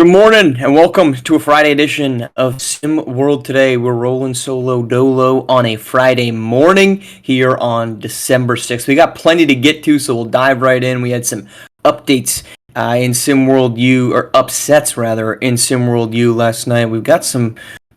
Good morning and welcome to a Friday edition of SimWorld Today. We're rolling solo dolo on a Friday morning here on December 6th. We got plenty to get to, so we'll dive right in. We had some updates in SimWorld U, or upsets rather, in SimWorld U last night. We've got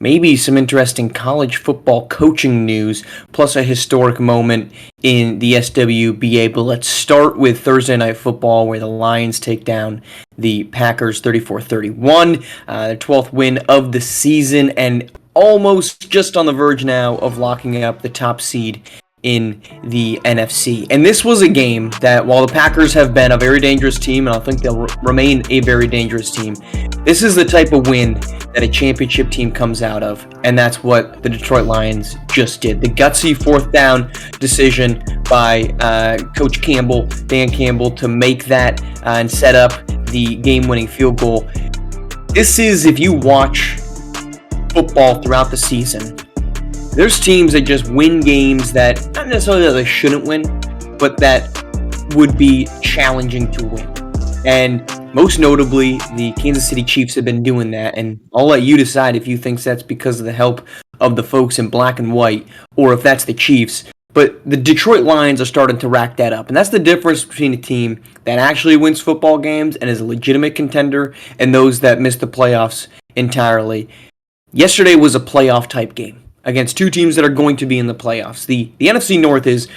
maybe some interesting college football coaching news, plus a historic moment in the SWBA. But let's start with Thursday Night Football, where the Lions take down the Packers 34-31, their 12th win of the season, and almost just on the verge now of locking up the top seed in the NFC. And this was a game that, while the Packers have been a very dangerous team, and I think they'll remain a very dangerous team, this is the type of win that a championship team comes out of, and that's what the Detroit Lions just did. The gutsy fourth down decision by Coach Campbell, Dan Campbell, to make that and set up the game-winning field goal. This is, if you watch football throughout the season, there's teams that just win games that, not necessarily that they shouldn't win, but that would be challenging to win. And most notably, the Kansas City Chiefs have been doing that, and I'll let you decide if you think that's because of the help of the folks in black and white, or if that's the Chiefs. But the Detroit Lions are starting to rack that up, and that's the difference between a team that actually wins football games and is a legitimate contender and those that miss the playoffs entirely. Yesterday was a playoff-type game against two teams that are going to be in the playoffs. The NFC North is,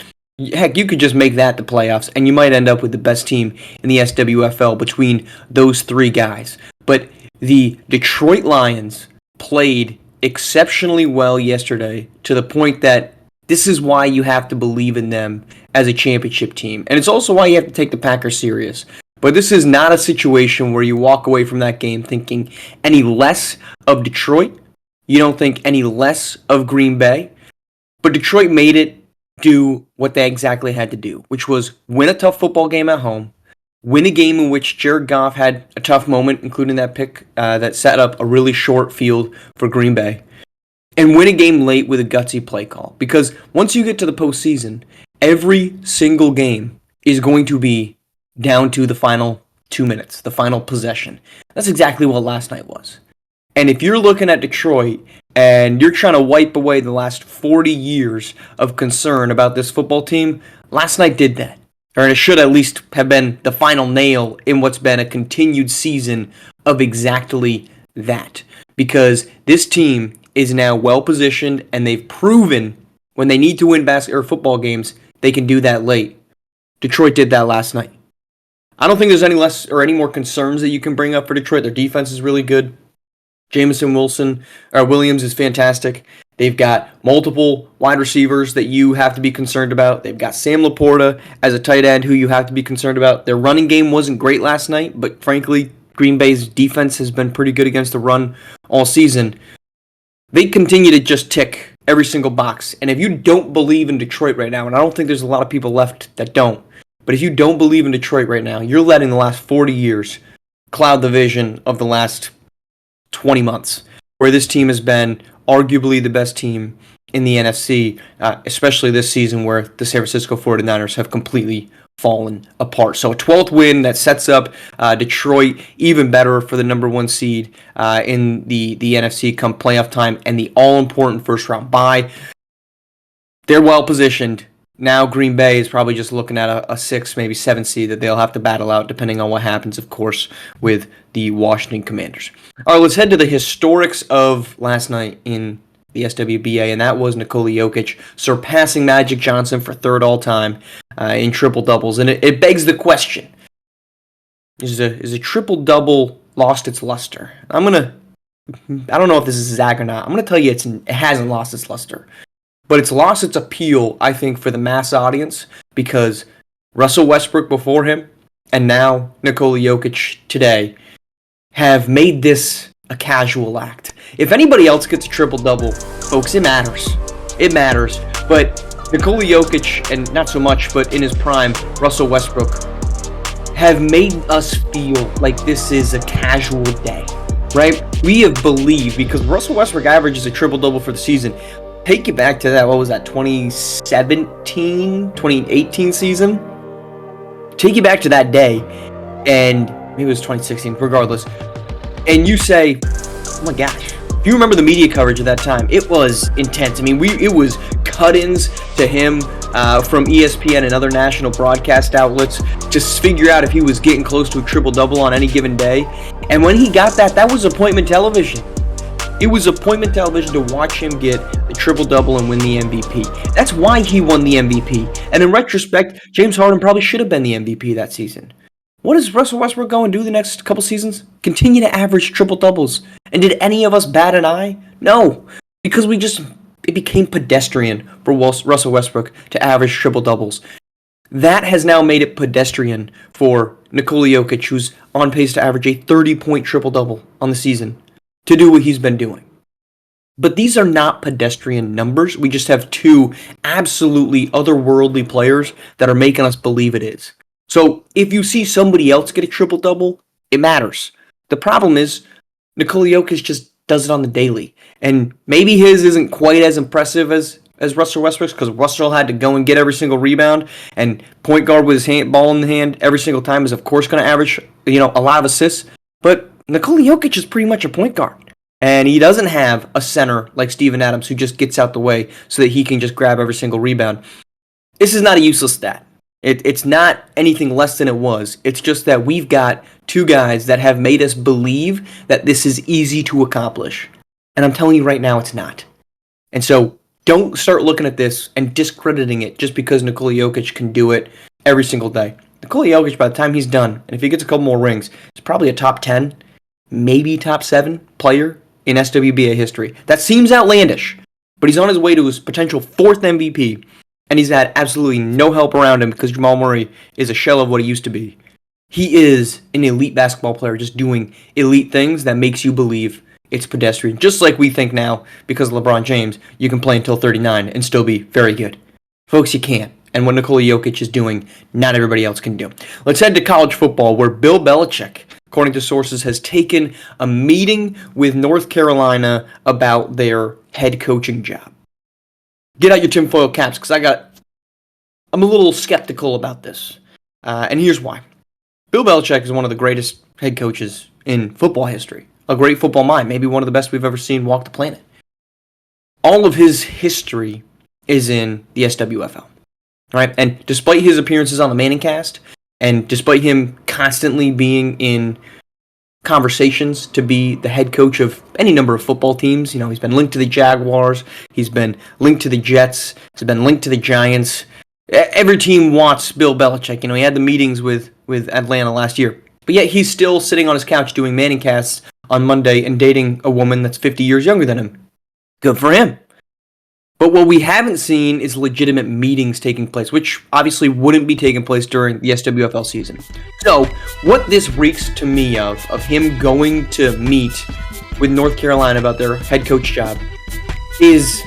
heck, you could just make that the playoffs, and you might end up with the best team in the SWFL between those three guys. But the Detroit Lions played exceptionally well yesterday, to the point that this is why you have to believe in them as a championship team. And it's also why you have to take the Packers serious. But this is not a situation where you walk away from that game thinking any less of Detroit. You don't think any less of Green Bay. But Detroit made it do what they exactly had to do, which was win a tough football game at home, win a game in which Jared Goff had a tough moment, including that pick that set up a really short field for Green Bay, and win a game late with a gutsy play call. Because once you get to the postseason, every single game is going to be down to the final 2 minutes, the final possession. That's exactly what last night was. And if you're looking at Detroit and you're trying to wipe away the last 40 years of concern about this football team, last night did that. Or it should at least have been the final nail in what's been a continued season of exactly that. Because this team is now well positioned, and they've proven when they need to win football games, they can do that late. Detroit did that last night. I don't think there's any less or any more concerns that you can bring up for Detroit. Their defense is really good. Jamison Williams is fantastic. They've got multiple wide receivers that you have to be concerned about. They've got Sam Laporta as a tight end who you have to be concerned about. Their running game wasn't great last night, but frankly, Green Bay's defense has been pretty good against the run all season. They continue to just tick every single box. And if you don't believe in Detroit right now, and I don't think there's a lot of people left that don't, but if you don't believe in Detroit right now, you're letting the last 40 years cloud the vision of the last 20 months, where this team has been arguably the best team in the NFC, especially this season where the San Francisco 49ers have completely fallen apart. So a 12th win that sets up Detroit even better for the number one seed in the NFC come playoff time and the all-important first-round bye. They're well-positioned. Now Green Bay is probably just looking at a 6, maybe 7 seed that they'll have to battle out, depending on what happens, of course, with the Washington Commanders. All right, let's head to the historics of last night in the SWBA, and that was Nikola Jokic surpassing Magic Johnson for third all-time in triple-doubles. And it begs the question, is a triple-double lost its luster? I don't know if this is Zach or not. I'm going to tell you it hasn't lost its luster. But it's lost its appeal, I think, for the mass audience, because Russell Westbrook before him and now Nikola Jokic today have made this a casual act. If anybody else gets a triple-double, folks, it matters. It matters. But Nikola Jokic, and not so much, but in his prime, Russell Westbrook, have made us feel like this is a casual day, right? We have believed, because Russell Westbrook averages a triple-double for the season. Take you back to that, 2018 season? Take you back to that day, and maybe it was 2016, regardless. and you say, oh my gosh, if you remember the media coverage at that time, it was intense. I mean, it was cut-ins to him from ESPN and other national broadcast outlets to figure out if he was getting close to a triple-double on any given day. And when he got that, that was appointment television. It was appointment television to watch him get the triple-double and win the MVP. That's why he won the MVP. And in retrospect, James Harden probably should have been the MVP that season. What is Russell Westbrook going to do the next couple seasons? Continue to average triple-doubles. And did any of us bat an eye? No. Because it became pedestrian for Russell Westbrook to average triple-doubles. That has now made it pedestrian for Nikola Jokic, who's on pace to average a 30-point triple-double on the season, to do what he's been doing. But these are not pedestrian numbers. We just have two absolutely otherworldly players that are making us believe it is. So if you see somebody else get a triple-double, it matters. The problem is Nikola Jokic just does it on the daily. And maybe his isn't quite as impressive as Russell Westbrook's, because Russell had to go and get every single rebound, and point guard with his ball in the hand every single time is of course going to average a lot of assists. But Nikola Jokic is pretty much a point guard. And he doesn't have a center like Steven Adams who just gets out the way so that he can just grab every single rebound. This is not a useless stat. It's not anything less than it was. It's just that we've got two guys that have made us believe that this is easy to accomplish. And I'm telling you right now, it's not. And so don't start looking at this and discrediting it just because Nikola Jokic can do it every single day. Nikola Jokic, by the time he's done, and if he gets a couple more rings, he's probably a top 10, maybe top 7 player in SWBA history. That seems outlandish, but he's on his way to his potential 4th MVP. And he's had absolutely no help around him because Jamal Murray is a shell of what he used to be. He is an elite basketball player just doing elite things that makes you believe it's pedestrian. Just like we think now, because of LeBron James, you can play until 39 and still be very good. Folks, you can't. And what Nikola Jokic is doing, not everybody else can do. Let's head to college football, where Bill Belichick, according to sources, has taken a meeting with North Carolina about their head coaching job. Get out your tinfoil caps, because I'm a little skeptical about this. And here's why. Bill Belichick is one of the greatest head coaches in football history. A great football mind, maybe one of the best we've ever seen walk the planet. All of his history is in the SWFL. Right? And despite his appearances on the Manning Cast, and despite him constantly being in conversations to be the head coach of any number of football teams. He's been linked to the Jaguars. He's been linked to the Jets. He's been linked to the Giants. Every team wants Bill Belichick. He had the meetings with Atlanta last year. But yet he's still sitting on his couch doing Manning casts on Monday and dating a woman that's 50 years younger than him. Good for him. But what we haven't seen is legitimate meetings taking place, which obviously wouldn't be taking place during the SWFL season. So, what this reeks to me of him going to meet with North Carolina about their head coach job, is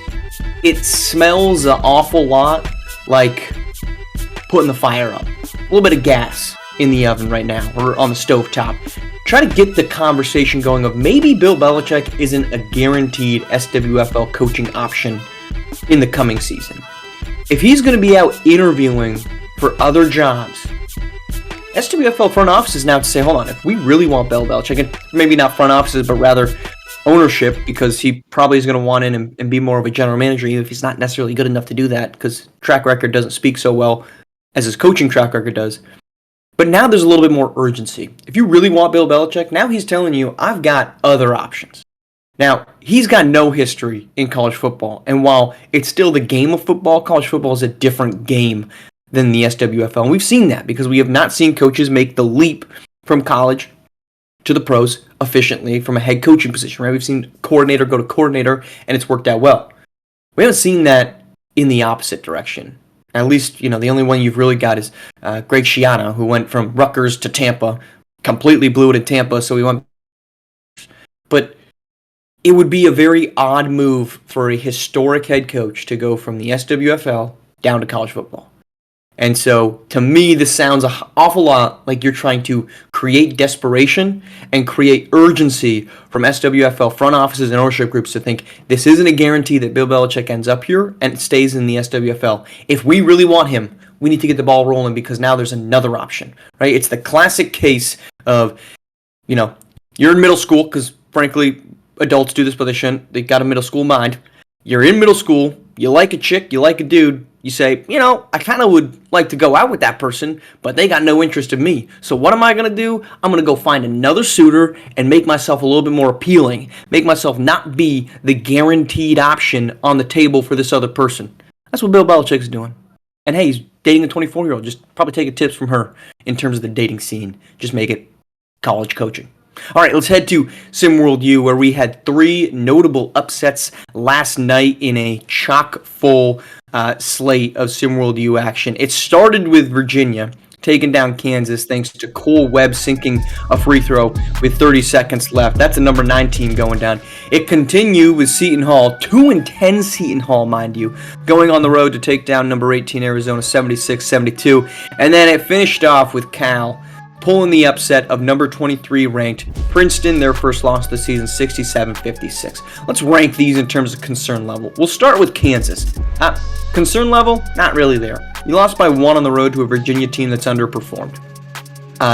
it smells an awful lot like putting the fire up. A little bit of gas in the oven right now, or on the stovetop. Try to get the conversation going of maybe Bill Belichick isn't a guaranteed SWFL coaching option in the coming season. If he's going to be out interviewing for other jobs, SWFL front offices now to say, hold on, if we really want Bill Belichick, and maybe not front offices, but rather ownership, because he probably is going to want in and be more of a general manager, even if he's not necessarily good enough to do that, because track record doesn't speak so well as his coaching track record does. But now there's a little bit more urgency. If you really want Bill Belichick, now he's telling you, I've got other options. Now, he's got no history in college football, and while it's still the game of football, college football is a different game than the SWFL. And we've seen that because we have not seen coaches make the leap from college to the pros efficiently from a head coaching position, right? We've seen coordinator go to coordinator, and it's worked out well. We haven't seen that in the opposite direction. At least, the only one you've really got is Greg Schiano, who went from Rutgers to Tampa, completely blew it in Tampa, so he went. But it would be a very odd move for a historic head coach to go from the SWFL down to college football. And so, to me, this sounds an awful lot like you're trying to create desperation and create urgency from SWFL front offices and ownership groups to think this isn't a guarantee that Bill Belichick ends up here and stays in the SWFL. If we really want him, we need to get the ball rolling because now there's another option, right? It's the classic case of, You're in middle school, because frankly, adults do this, but they shouldn't. They got a middle school mind. You're in middle school. You like a chick. You like a dude. You say, I kind of would like to go out with that person, but they got no interest in me. So what am I going to do? I'm going to go find another suitor and make myself a little bit more appealing. Make myself not be the guaranteed option on the table for this other person. That's what Bill Belichick's doing. And hey, he's dating a 24-year-old. Just probably taking tips from her in terms of the dating scene. Just make it college coaching. All right, let's head to SimWorld U, where we had 3 notable upsets last night in a chock-full slate of SimWorld U action. It started with Virginia taking down Kansas thanks to Cole Webb sinking a free throw with 30 seconds left. That's a number 9 team going down. It continued with Seton Hall, 2-10 Seton Hall, mind you, going on the road to take down number 18 Arizona 76-72. And then it finished off with Cal pulling the upset of number 23 ranked Princeton, their first loss of the season, 67-56. Let's rank these in terms of concern level. We'll start with Kansas. Concern level, not really there. You lost by 1 on the road to a Virginia team that's underperformed.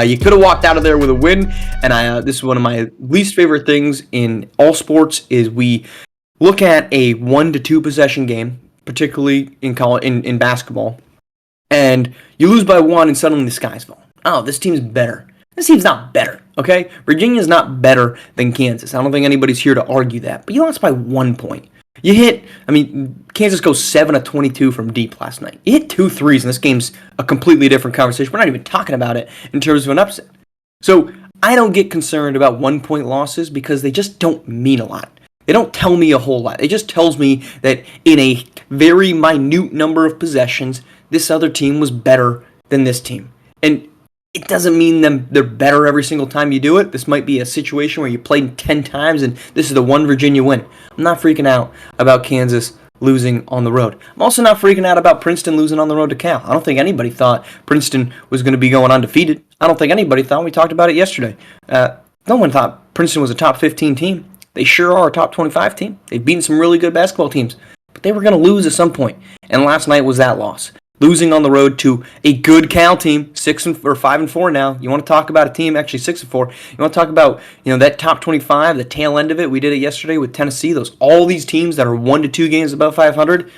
You could have walked out of there with a win, and this is one of my least favorite things in all sports is we look at a 1 to 2 possession game, particularly in basketball, and you lose by 1 and suddenly the sky's falling. Oh, this team's better. This team's not better, okay? Virginia's not better than Kansas. I don't think anybody's here to argue that. But you lost by 1 point. Kansas goes 7 of 22 from deep last night. You hit 2 threes, and this game's a completely different conversation. We're not even talking about it in terms of an upset. So I don't get concerned about 1-point losses because they just don't mean a lot. They don't tell me a whole lot. It just tells me that in a very minute number of possessions, this other team was better than this team. And it doesn't mean they're better every single time you do it. This might be a situation where you played 10 times and this is the one Virginia win. I'm not freaking out about Kansas losing on the road. I'm also not freaking out about Princeton losing on the road to Cal. I don't think anybody thought Princeton was going to be going undefeated. I don't think anybody thought, we talked about it yesterday, no one thought Princeton was a top 15 team. They sure are a top 25 team. They've beaten some really good basketball teams, but they were going to lose at some point. And last night was that loss. Losing on the road to a good Cal team, 5-4 now. You want to talk about a team actually 6-4? You want to talk about that top 25, the tail end of it? We did it yesterday with Tennessee. All these teams that are 1 to 2 games above 500.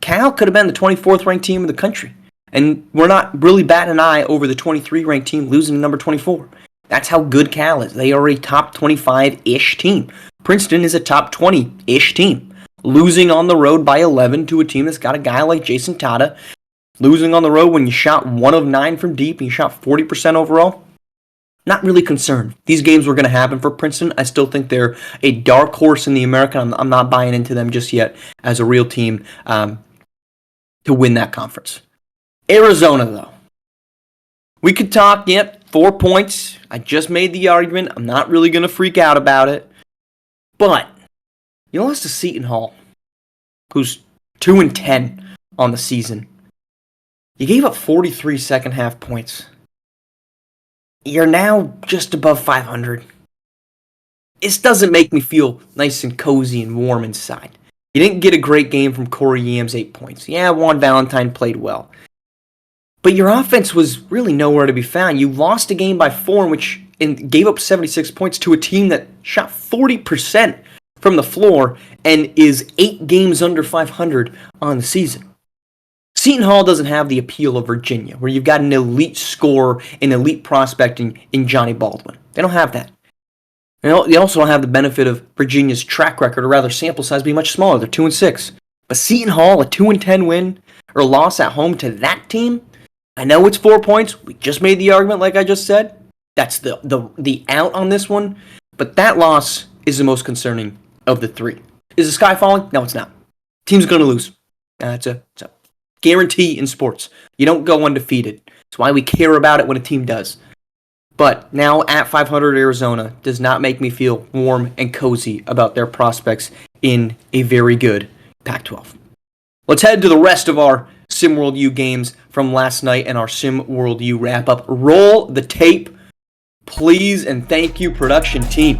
Cal could have been the 24th ranked team in the country, and we're not really batting an eye over the 23 ranked team losing to number 24. That's how good Cal is. They are a top 25-ish team. Princeton is a top 20-ish team. Losing on the road by 11 to a team that's got a guy like Jason Tata. Losing on the road when you shot 1 of 9 from deep and you shot 40% overall. Not really concerned. These games were going to happen for Princeton. I still think they're a dark horse in the American. I'm not buying into them just yet as a real team to win that conference. Arizona, though. We could talk, 4 points. I just made the argument. I'm not really going to freak out about it. But you lost to Seton Hall, who's 2-10 on the season. You gave up 43 second half points. You're now just above 500. This doesn't make me feel nice and cozy and warm inside. You didn't get a great game from Corey Yams, 8 points. Yeah, Juan Valentine played well. But your offense was really nowhere to be found. You lost a game by 4 and gave up 76 points to a team that shot 40% from the floor and is 8 games under 500 on the season. Seton Hall doesn't have the appeal of Virginia, where you've got an elite scorer, an elite prospect in Johnny Baldwin. They don't have that. They also don't have the benefit of Virginia's track record, or rather sample size being much smaller. They're 2-6. But Seton Hall, a 2-10 win or loss at home to that team, I know it's 4 points. We just made the argument like I just said. That's the out on this one. But that loss is the most concerning of the 3. Is the sky falling? No, it's not. Team's going to lose. It's a guarantee in sports. You don't go undefeated. That's why we care about it when a team does. But now at 500 Arizona does not make me feel warm and cozy about their prospects in a very good Pac-12. Let's head to the rest of our SimWorld U games from last night and our SimWorld U wrap-up. Roll the tape. Please and thank you, production team.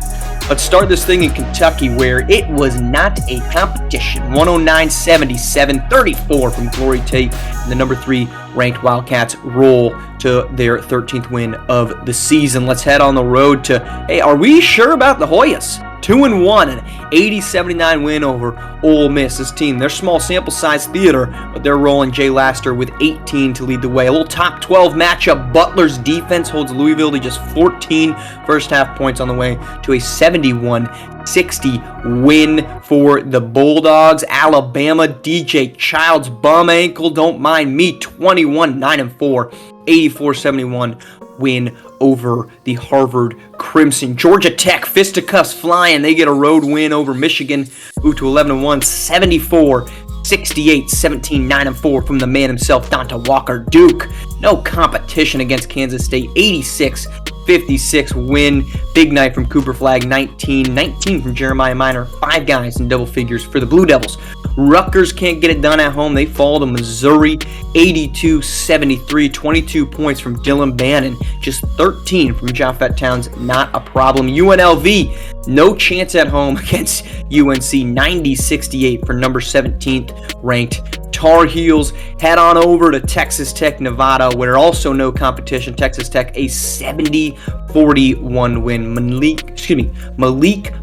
Let's start this thing in Kentucky, where it was not a competition. 109-77, 34 from Glory Tate, and the number 3 ranked Wildcats roll to their 13th win of the season. Let's head on the road to, hey, are we sure about the Hoyas? 2-1, an 80-79 win over Ole Miss. This team, they're small sample size theater, but they're rolling. Jay Laster with 18 to lead the way. A little top 12 matchup. Butler's defense holds Louisville to just 14 first half points on the way to a 71-60 win for the Bulldogs. Alabama, DJ Child's bum ankle, don't mind me, 21-9-4, 84-71 win over the Harvard Crimson. Georgia Tech, fisticuffs flying. They get a road win over Michigan, move to 11-1, 74-68, 17-9-4 from the man himself, Donta Walker. Duke, no competition against Kansas State, 86-56 win. Big night from Cooper Flagg, 19 from Jeremiah Minor. 5 guys in double figures for the Blue Devils. Rutgers can't get it done at home. They fall to Missouri, 82-73, 22 points from Dylan Bannon, just 13 from Japheth Towns, not a problem. UNLV, no chance at home against UNC, 90-68 for number 17th ranked Tar Heels. Head on over to Texas Tech, Nevada, where also no competition. Texas Tech, a 70-41 win. Malik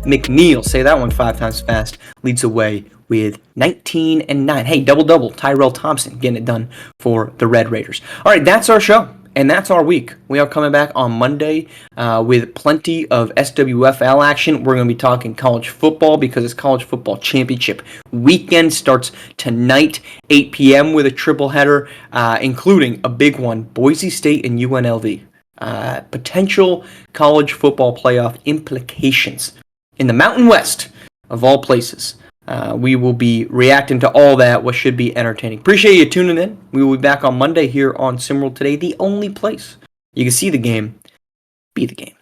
McNeil, say that one 5 times fast, leads the way with 19 and 9. Hey, double-double, Tyrell Thompson getting it done for the Red Raiders. All right, that's our show, and that's our week. We are coming back on Monday with plenty of SWFL action. We're going to be talking college football because it's college football championship weekend. Starts tonight, 8 p.m. with a triple header, including a big one, Boise State and UNLV. Potential college football playoff implications in the Mountain West, of all places. We will be reacting to all that, what should be entertaining. Appreciate you tuning in. We will be back on Monday here on SimWorld Today, the only place you can see the game, be the game.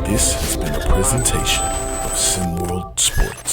This has been a presentation of SimWorld Sport.